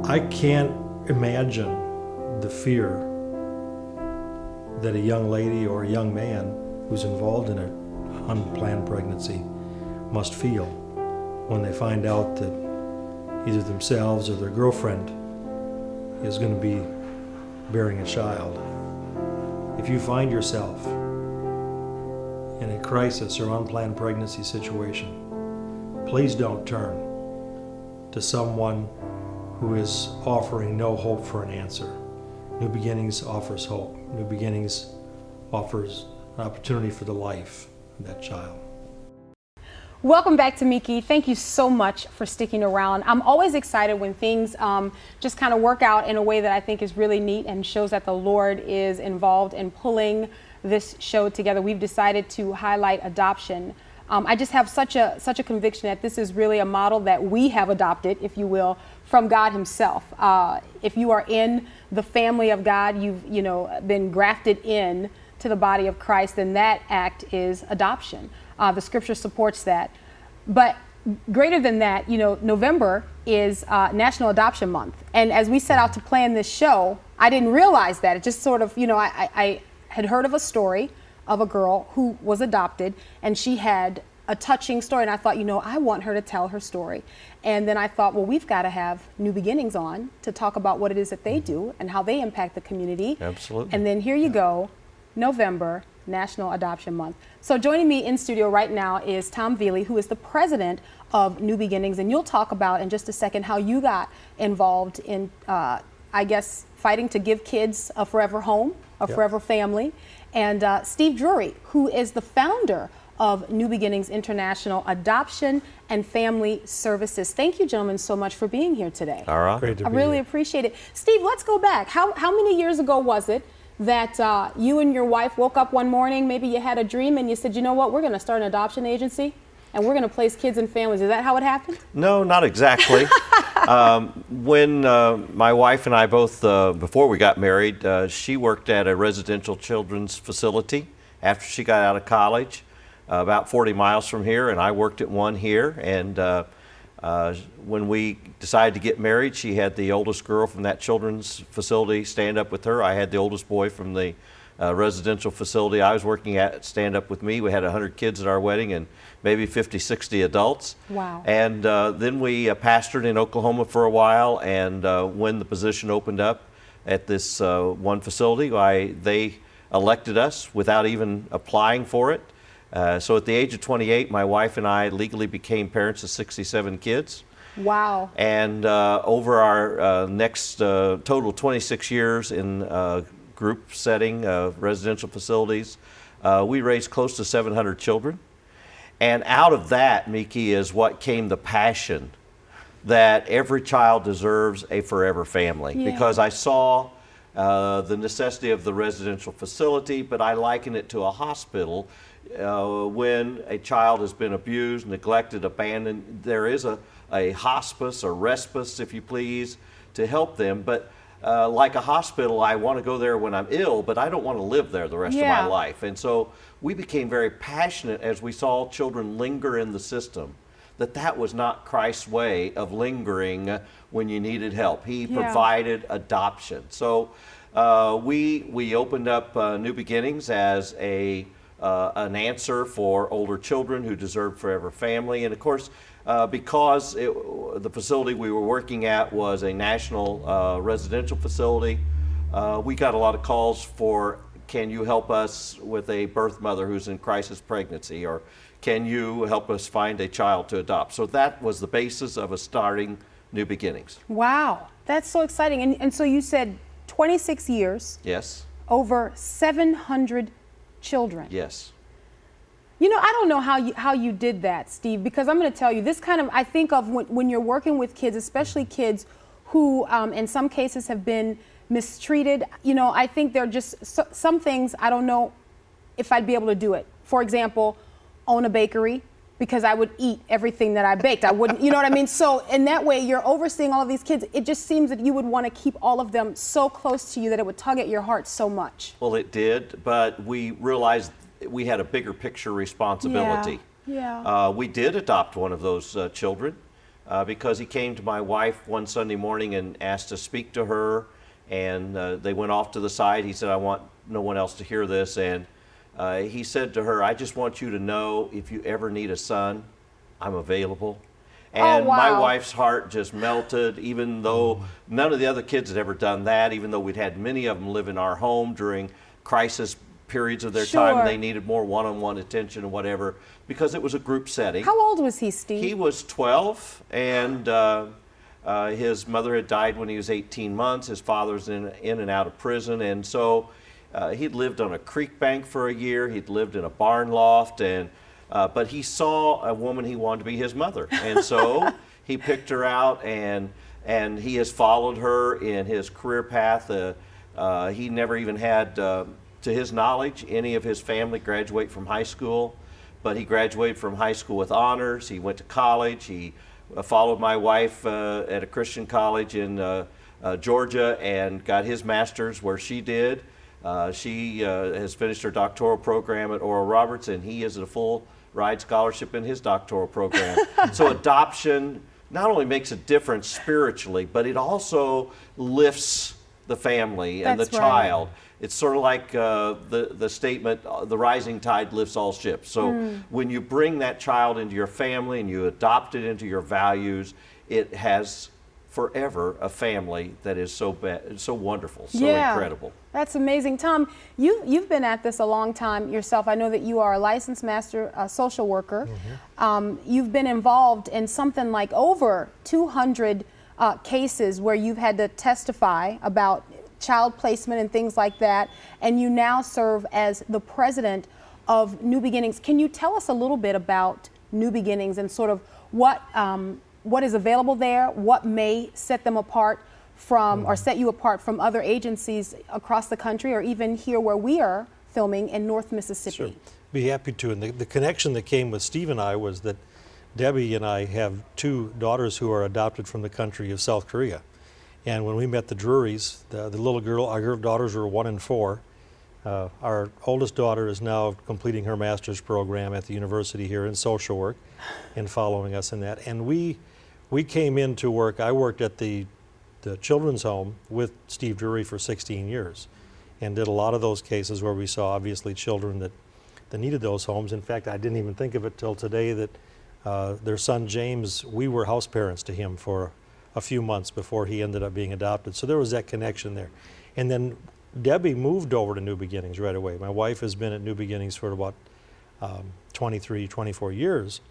I can't imagine the fear that a young lady or a young man who's involved in an unplanned pregnancy must feel when they find out that either themselves or their girlfriend is going to be bearing a child. If you find yourself in a crisis or unplanned pregnancy situation, please don't turn to someone who is offering no hope for an answer. New Beginnings offers hope. New Beginnings offers an opportunity for the life of that child. Welcome back to Meeke. Thank you so much for sticking around. I'm always excited when things just kind of work out in a way that I think is really neat and shows that the Lord is involved in pulling this show together. We've decided to highlight adoption. I just have such a conviction that this is really a model that we have adopted, if you will, from God himself. If you are in the family of God, you've been grafted in to the body of Christ, then that act is adoption. The scripture supports that. But greater than that, November is National Adoption Month. And as we set out to plan this show, I didn't realize that. It just sort of, I had heard of a story of a girl who was adopted, and she had a touching story, and I thought, I want her to tell her story. And then I thought, well, we've got to have New Beginnings on to talk about what it is that they do and how they impact the community. Absolutely. And then here you go, November, National Adoption Month. So joining me in studio right now is Tom Veely, who is the president of New Beginnings, and you'll talk about in just a second how you got involved in, I guess, fighting to give kids a forever home, a forever family. And Steve Drury, who is the founder of New Beginnings International Adoption and Family Services. Thank you, gentlemen, so much for being here today. All right. Great to I be really here. appreciate it. Steve, let's go back. How many years ago was it that you and your wife woke up one morning, maybe you had a dream and you said, you know what, we're going to start an adoption agency and we're going to place kids in families? Is that how it happened? No, not exactly. When my wife and I both, before we got married, she worked at a residential children's facility after she got out of college, about 40 miles from here, and I worked at one here. And when we decided to get married, she had the oldest girl from that children's facility stand up with her. I had the oldest boy from the residential facility I was working at stand up with me. We had 100 kids at our wedding and maybe 50, 60 adults. Wow. And then we pastored in Oklahoma for a while, and when the position opened up at this one facility, they elected us without even applying for it. So at the age of 28, my wife and I legally became parents of 67 kids. Wow. And over our next total 26 years in group setting, residential facilities, we raised close to 700 children. And out of that, Meeke, is what came the passion that every child deserves a forever family. Yeah. Because I saw the necessity of the residential facility, but I liken it to a hospital. When a child has been abused, neglected, abandoned, there is a hospice or respite, if you please, to help them. But like a hospital, I want to go there when I'm ill, but I don't want to live there the rest of my life. And so we became very passionate as we saw children linger in the system, that was not Christ's way of lingering when you needed help. He provided adoption. So we opened up New Beginnings as an answer for older children who deserve forever family. And of course, because the facility we were working at was a national residential facility, we got a lot of calls for, can you help us with a birth mother who's in crisis pregnancy, or can you help us find a child to adopt? So that was the basis of us starting New Beginnings. Wow, that's so exciting. And so you said 26 years. Yes. Over 700 children. Yes. I don't know how you did that, Steve, because I'm going to tell you, this kind of, I think of when you're working with kids, especially kids who in some cases have been mistreated. I think there are just some things I don't know if I'd be able to do it. For example, own a bakery, because I would eat everything that I baked. I wouldn't, you know what I mean? So in that way, you're overseeing all of these kids. It just seems that you would want to keep all of them so close to you that it would tug at your heart so much. Well, it did, but we realized we had a bigger picture responsibility. Yeah. We did adopt one of those children. because he came to my wife one Sunday morning and asked to speak to her, and they went off to the side. He said, I want no one else to hear this, and he said to her, I just want you to know if you ever need a son, I'm available. And wow. my wife's heart just melted, even though none of the other kids had ever done that, even though we'd had many of them live in our home during crisis periods of their time, and they needed more one-on-one attention and whatever, because it was a group setting. How old was he, Steve? He was 12, and his mother had died when he was 18 months. His father's in and out of prison, and so he'd lived on a creek bank for a year. He'd lived in a barn loft, and but he saw a woman he wanted to be his mother, and so he picked her out, and he has followed her in his career path. He never even had, to his knowledge, any of his family graduate from high school, but he graduated from high school with honors. He went to college. He followed my wife at a Christian college in Georgia and got his master's where she did. She has finished her doctoral program at Oral Roberts, and he is at a full ride scholarship in his doctoral program. So adoption not only makes a difference spiritually, but it also lifts the family and the child. It's sort of like the statement, the rising tide lifts all ships. So when you bring that child into your family and you adopt it into your values, it has forever a family that is so wonderful, so incredible. That's amazing. Tom, you've been at this a long time yourself. I know that you are a licensed master social worker. You've been involved in something like over 200 cases where you've had to testify about child placement and things like that, and you now serve as the president of New Beginnings. Can you tell us a little bit about New Beginnings and sort of what is available there, what may set them apart from, or set you apart from other agencies across the country, or even here where we are filming in North Mississippi? Sure, be happy to. And the connection that came with Steve and I was that Debbie and I have two daughters who are adopted from the country of South Korea. And when we met the Drurys, the little girl, our daughters were 1 and 4. Our oldest daughter is now completing her master's program at the university here in social work and following us in that. And we came into work. I worked at the children's home with Steve Drury for 16 years and did a lot of those cases where we saw obviously children that needed those homes. In fact, I didn't even think of it till today that their son James, we were house parents to him for a few months before he ended up being adopted. So there was that connection there. And then Debbie moved over to New Beginnings right away. My wife has been at New Beginnings for about 23, 24 years.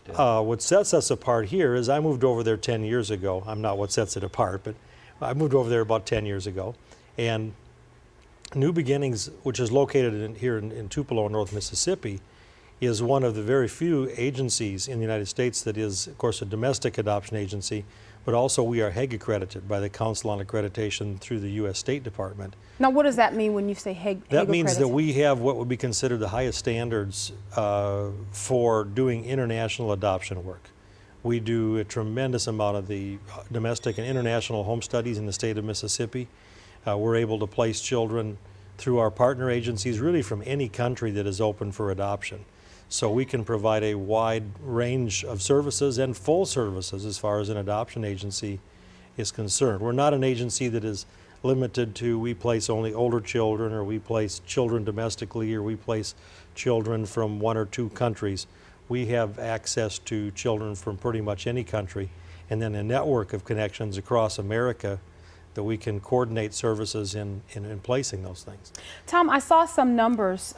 What sets us apart here is I moved over there 10 years ago. I'm not what sets it apart, but I moved over there about 10 years ago. And New Beginnings, which is located here in Tupelo, North Mississippi, is one of the very few agencies in the United States that is, of course, a domestic adoption agency, but also we are HEG accredited by the Council on Accreditation through the U.S. State Department. Now, what does that mean when you say HEG accredited? That means that we have what would be considered the highest standards for doing international adoption work. We do a tremendous amount of the domestic and international home studies in the state of Mississippi. We're able to place children through our partner agencies really from any country that is open for adoption. So we can provide a wide range of services and full services as far as an adoption agency is concerned. We're not an agency that is limited to we place only older children, or we place children domestically, or we place children from 1 or 2 countries. We have access to children from pretty much any country, and then a network of connections across America that we can coordinate services in placing those things. Tom, I saw some numbers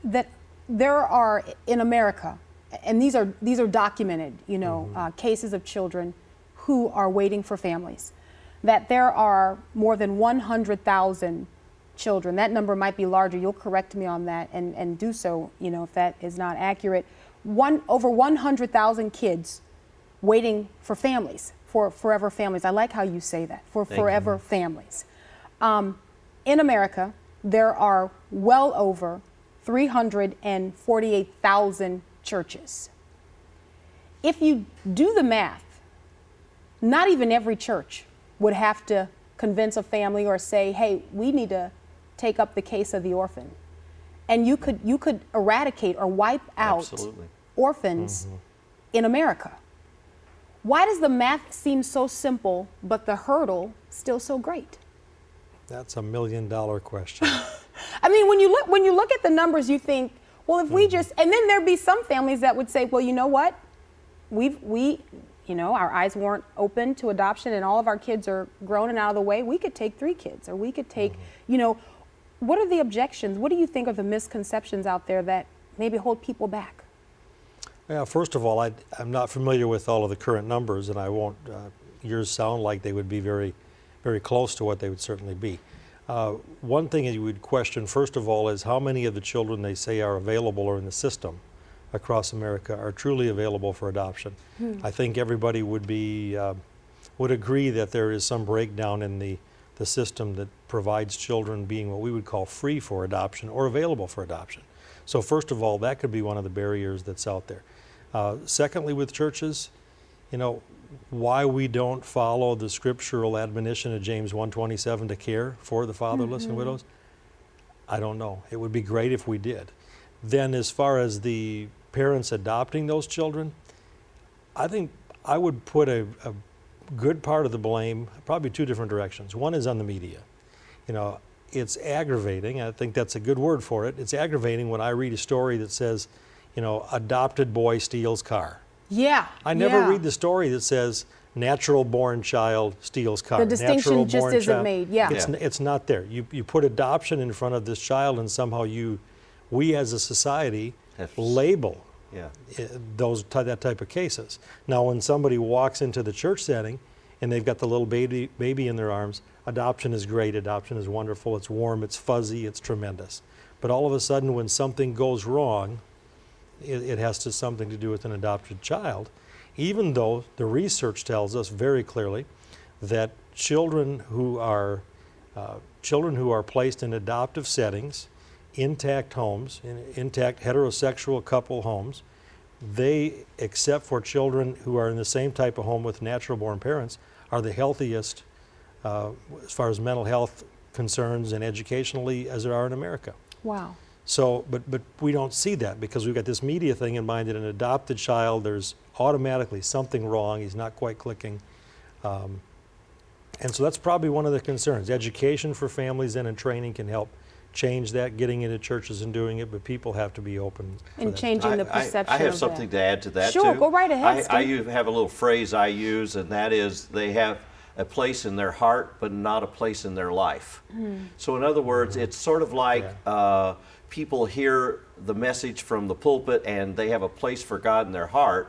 that there are in America, and these are documented, you know, cases of children who are waiting for families, that there are more than 100,000 children. That number might be larger. You'll correct me on that and do so, you know, if that is not accurate. Over 100,000 kids waiting for families, for forever families. I like how you say that, for forever families. In America, there are well over 348,000 churches. If you do the math, not even every church would have to convince a family or say, hey, we need to take up the case of the orphan. And you could eradicate or wipe out orphans in America. Why does the math seem so simple, but the hurdle still so great? That's $1 million question. I mean, when you look at the numbers, you think, well, if we just, and then there'd be some families that would say, well, you know what? Our eyes weren't open to adoption and all of our kids are grown and out of the way. We could take 3 kids, or we could take, what are the objections? What do you think are the misconceptions out there that maybe hold people back? Yeah, first of all, I'm not familiar with all of the current numbers, and I won't, yours sound like they would be very, very close to what they would certainly be. One thing you would question, first of all, is how many of the children they say are available or in the system across America are truly available for adoption. I think everybody would agree that there is some breakdown in the system that provides children being what we would call free for adoption or available for adoption. So first of all, that could be one of the barriers that's out there. Secondly, with churches, why we don't follow the scriptural admonition of James 1:27 to care for the fatherless and widows, I don't know. It would be great if we did. Then as far as the parents adopting those children, I think I would put a good part of the blame, probably 2 different directions. One is on the media. It's aggravating, I think that's a good word for it. It's aggravating when I read a story that says, adopted boy steals car. Yeah. I never read the story that says natural born child steals car. The distinction just isn't made. Yeah. It's not there. You put adoption in front of this child, and somehow we as a society label that type of cases. Now, when somebody walks into the church setting and they've got the little baby in their arms, adoption is great, adoption is wonderful, it's warm, it's fuzzy, it's tremendous. But all of a sudden, when something goes wrong, it has something to do with an adopted child, even though the research tells us very clearly that children who are placed in adoptive settings, intact homes, intact heterosexual couple homes, they, except for children who are in the same type of home with natural born parents, are the healthiest as far as mental health concerns and educationally as there are in America. Wow. So, but we don't see that because we've got this media thing in mind that an adopted child, there's automatically something wrong, he's not quite clicking. And so that's probably one of the concerns. Education for families and training can help change that, getting into churches and doing it, but people have to be open for and changing the perception. I have something to add to that too. Sure, too. Go right ahead, Steve. I have a little phrase I use, and that is they have a place in their heart, but not a place in their life. So in other words, it's sort of like people hear the message from the pulpit and they have a place for God in their heart,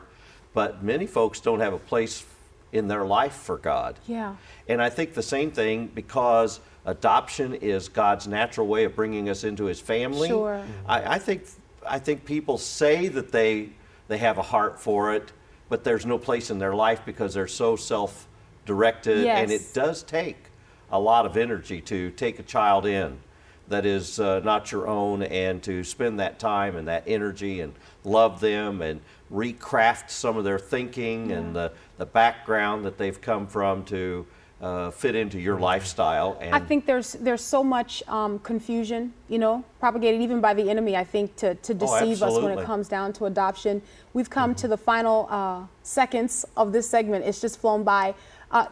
but many folks don't have a place in their life for God. Yeah. And I think the same thing, because adoption is God's natural way of bringing us into His family. Sure. I think people say that they have a heart for it, but there's no place in their life because they're so self-directed. Yes. And it does take a lot of energy to take a child in that is not your own, and to spend that time and that energy and love them and recraft some of their thinking and the background that they've come from to fit into your lifestyle. And I think there's so much confusion, propagated even by the enemy, I think, to deceive us when it comes down to adoption. We've come to the final seconds of this segment. It's just flown by.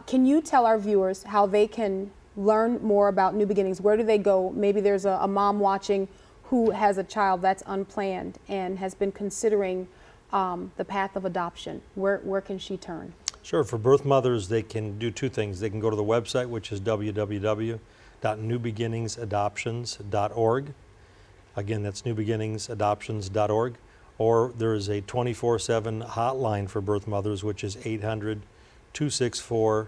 Can you tell our viewers how they can learn more about New Beginnings? Where do they go? Maybe there's a mom watching who has a child that's unplanned and has been considering the path of adoption. Where can she turn? Sure. For birth mothers, they can do 2 things. They can go to the website, which is www.newbeginningsadoptions.org. Again, that's newbeginningsadoptions.org. Or there is a 24/7 hotline for birth mothers, which is 800-264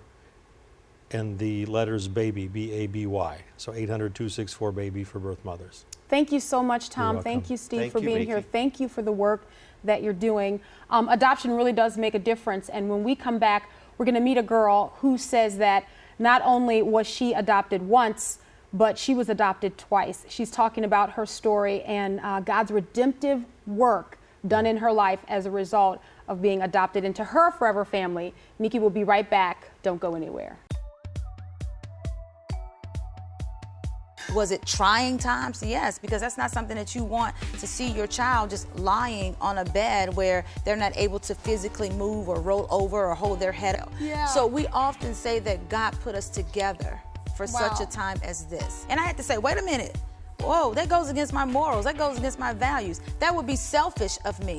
and the letters BABY, B-A-B-Y. So 800-264-BABY for birth mothers. Thank you so much, Tom. Thank you, Steve, for being here. Meeke. Thank you for the work that you're doing. Adoption really does make a difference. And when we come back, we're going to meet a girl who says that not only was she adopted once, but she was adopted twice. She's talking about her story and God's redemptive work done in her life as a result of being adopted into her forever family. Meeke will be right back. Don't go anywhere. Was it trying times? Yes, because that's not something that you want to see your child just lying on a bed where they're not able to physically move or roll over or hold their head up. Yeah. So we often say that God put us together for such a time as this. And I had to say, wait a minute. Whoa, that goes against my morals. That goes against my values. That would be selfish of me.